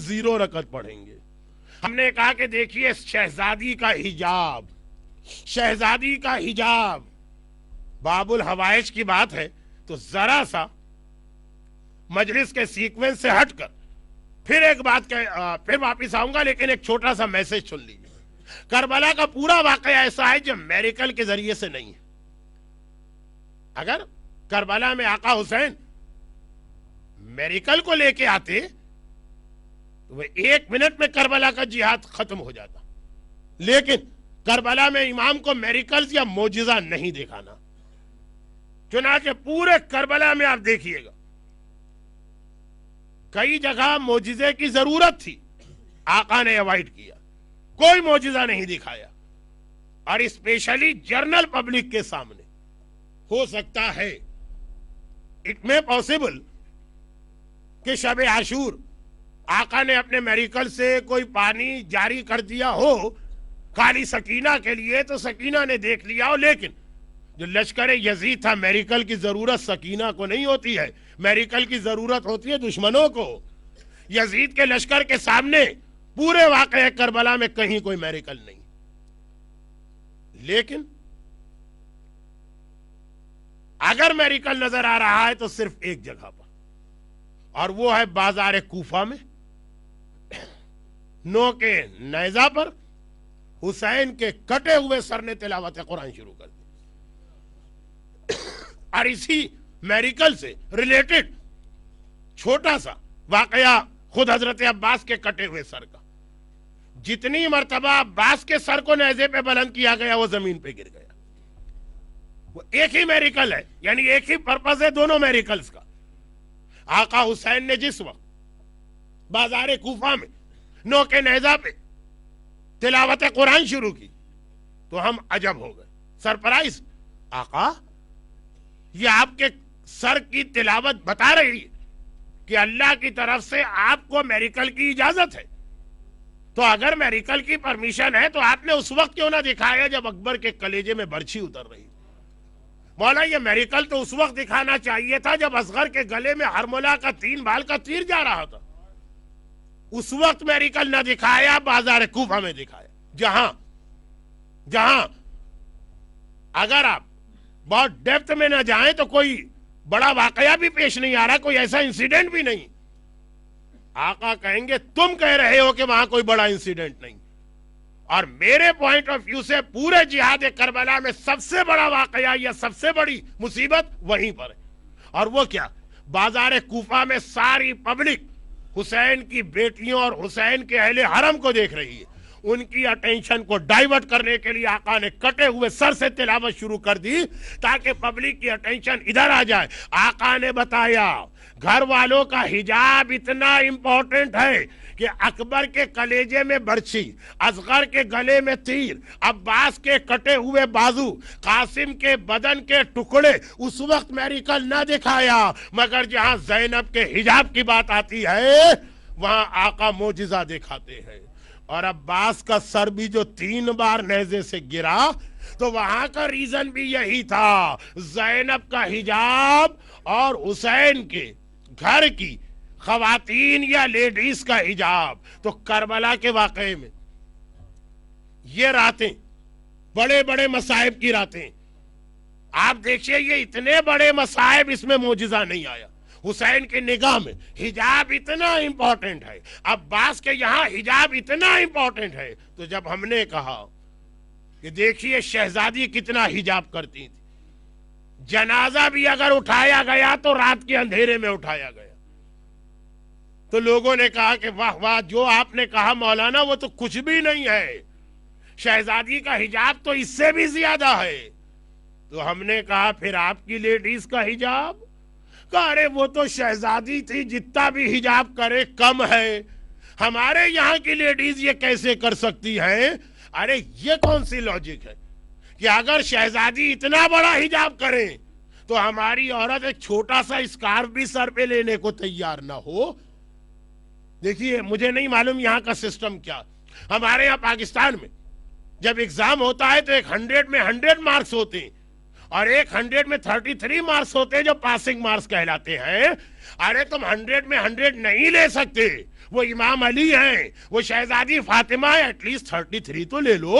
0 رکعت پڑھیں گے. ہم نے کہا کہ دیکھیے شہزادی کا حجاب، شہزادی کا حجاب باب الحوائج کی بات ہے تو ذرا سا مجلس کے سیکوینس سے ہٹ کر پھر ایک بات پھر واپس آؤں گا، لیکن ایک چھوٹا سا میسج سن لیجیے. کربلا کا پورا واقعہ ایسا ہے جو میریکل کے ذریعے سے نہیں ہے. اگر کربلا میں آقا حسین میریکل کو لے کے آتے تو وہ 1 منٹ میں کربلا کا جہاد ختم ہو جاتا، لیکن کربلا میں امام کو میریکلز یا معجزہ نہیں دکھانا. چنانچہ پورے کربلا میں آپ دیکھیے گا کئی جگہ معجزے کی ضرورت تھی، آقا نے اوائڈ کیا، کوئی معجزہ نہیں دکھایا. اور اسپیشلی جرنل پبلک کے سامنے ہو سکتا ہے اٹ میں پاسبل کہ شب عاشور آقا نے اپنے میریکل سے کوئی پانی جاری کر دیا ہو خالی سکینہ کے لیے، تو سکینہ نے دیکھ لیا ہو. لیکن جو لشکر یزید تھا، میریکل کی ضرورت سکینہ کو نہیں ہوتی ہے، میریکل کی ضرورت ہوتی ہے دشمنوں کو. یزید کے لشکر کے سامنے پورے واقعہ کربلا میں کہیں کوئی میریکل نہیں. لیکن اگر میریکل نظر آ رہا ہے تو صرف ایک جگہ پر، اور وہ ہے بازار کوفہ میں نو کے نیزہ پر حسین کے کٹے ہوئے سر نے تلاوت قرآن شروع کر دی. اور اسی میریکل سے ریلیٹڈ چھوٹا سا واقعہ خود حضرت عباس کے کٹے ہوئے سر کا. جتنی مرتبہ عباس کے سر کو نیزے پہ بلند کیا گیا وہ زمین پہ گر گیا. وہ ایک ہی میریکل ہے، یعنی ایک ہی پرپز ہے دونوں میریکلز کا. آقا حسین نے جس وقت بازار کوفہ میں نو کے نیزہ پہ تلاوت قرآن شروع کی تو ہم عجب ہو گئے، سرپرائز. آقا یہ آپ کے سر کی تلاوت بتا رہی ہے کہ اللہ کی طرف سے آپ کو میریکل کی اجازت ہے، تو اگر میریکل کی پرمیشن ہے تو آپ نے اس وقت کیوں نہ دکھایا جب اکبر کے کلیجے میں برچھی اتر رہی؟ مولا یہ میریکل تو اس وقت دکھانا چاہیے تھا جب اصغر کے گلے میں ہرملہ کا 3 بال کا تیر جا رہا تھا. اس وقت میریکل نہ دکھایا، بازار کوفہ میں دکھایا، جہاں اگر آپ بہت ڈیپتھ میں نہ جائیں تو کوئی بڑا واقعہ بھی پیش نہیں آ رہا، کوئی ایسا انسیڈنٹ بھی نہیں. آقا کہیں گے تم کہہ رہے ہو کہ وہاں کوئی بڑا انسیڈنٹ نہیں. اور میرے پوائنٹ آف ویو سے پورے جہاد کربلا میں سب سے بڑا واقعہ یا سب سے بڑی مصیبت وہیں پر ہے. اور وہ کیا؟ بازار کوفہ میں ساری پبلک حسین کی بیٹیوں اور حسین کے اہل حرم کو دیکھ رہی ہے. ان کی اٹینشن کو ڈائیورٹ کرنے کے لیے آقا نے کٹے ہوئے سر سے تلاوت شروع کر دی تاکہ پبلک کی اٹینشن ادھر آ جائے. آقا نے بتایا گھر والوں کا حجاب اتنا امپورٹنٹ ہے کہ اکبر کے کلیجے میں برچھی، اصغر کے گلے میں تیر، عباس کے کٹے ہوئے بازو، قاسم کے بدن کے ٹکڑے اس وقت میریکل نہ دکھایا، مگر جہاں زینب کے حجاب کی بات آتی ہے وہاں آقا معجزہ دکھاتے ہیں. اور عباس کا سر بھی جو 3 بار نیزے سے گرا تو وہاں کا ریزن بھی یہی تھا، زینب کا حجاب اور حسین کے گھر کی خواتین یا لیڈیز کا حجاب. تو کربلا کے واقعے میں یہ راتیں بڑے بڑے مصائب کی راتیں. آپ دیکھیے یہ اتنے بڑے مصائب، اس میں معجزہ نہیں آیا. حسین کی نگاہ میں حجاب اتنا امپورٹنٹ ہے، عباس کے یہاں حجاب اتنا امپورٹنٹ ہے. تو جب ہم نے کہا کہ دیکھیے شہزادی کتنا حجاب کرتی تھی، جنازہ بھی اگر اٹھایا گیا تو رات کے اندھیرے میں اٹھایا گیا، تو لوگوں نے کہا کہ واہ واہ جو آپ نے کہا مولانا وہ تو کچھ بھی نہیں ہے، شہزادی کا حجاب تو اس سے بھی زیادہ ہے. تو ہم نے کہا پھر آپ کی لیڈیز کا حجاب؟ ارے وہ تو شہزادی تھی، جتنا بھی حجاب کرے کم ہے، ہمارے یہاں کی لیڈیز یہ کیسے کر سکتی ہیں؟ ارے یہ کون سی لاجک ہے کہ اگر شہزادی اتنا بڑا حجاب کریں تو ہماری عورت ایک چھوٹا سا اسکارف بھی سر پہ لینے کو تیار نہ ہو؟ دیکھیے مجھے نہیں معلوم یہاں کا سسٹم کیا. ہمارے یہاں پاکستان میں جب ایگزام ہوتا ہے تو ایک 100 میں 100 مارکس ہوتے ہیں اور ایک 100 میں 33 مارکس ہوتے ہیں جو پاسنگ مارکس کہلاتے ہیں. ارے تم 100 میں 100 نہیں لے سکتے، وہ امام علی ہیں, وہ شہزادی فاطمہ ہے, ایٹ لیسٹ 33 تو لے لو.